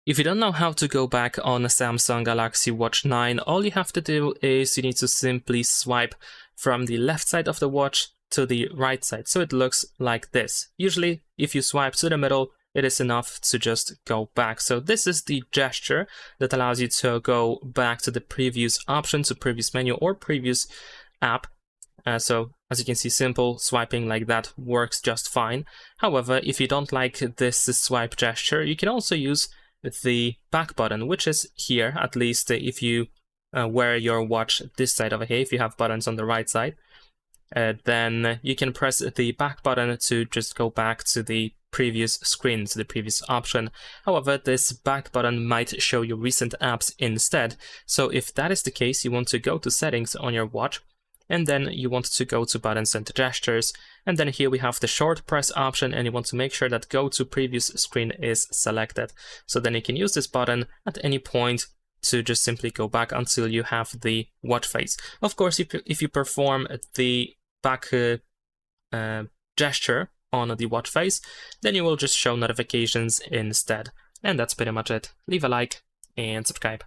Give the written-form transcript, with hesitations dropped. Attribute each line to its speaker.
Speaker 1: If you don't know how to go back on a Samsung Galaxy Watch 9, all you have to do is you need to simply swipe from the left side of the watch to the right side. So it looks like this. Usually, if you swipe to the middle, it is enough to just go back. So this is the gesture that allows you to go back to the previous option, to previous menu or previous app. So as you can see, simple swiping like that works just fine. However, if you don't like this swipe gesture, you can also use the back button, which is here, at least if you wear your watch this side over here. If you have buttons on the right side, then you can press the back button to just go back to the previous screen, to the previous option. However, this back button might show you recent apps instead. So if that is the case, you want to go to settings on your watch, and then you want to go to buttons and gestures, and then here we have the short press option, and you want to make sure that go to previous screen is selected. So then you can use this button at any point to just simply go back until you have the watch face. Of course, if you perform the back gesture on the watch face, then you will just show notifications instead. And that's pretty much it. Leave a like and subscribe.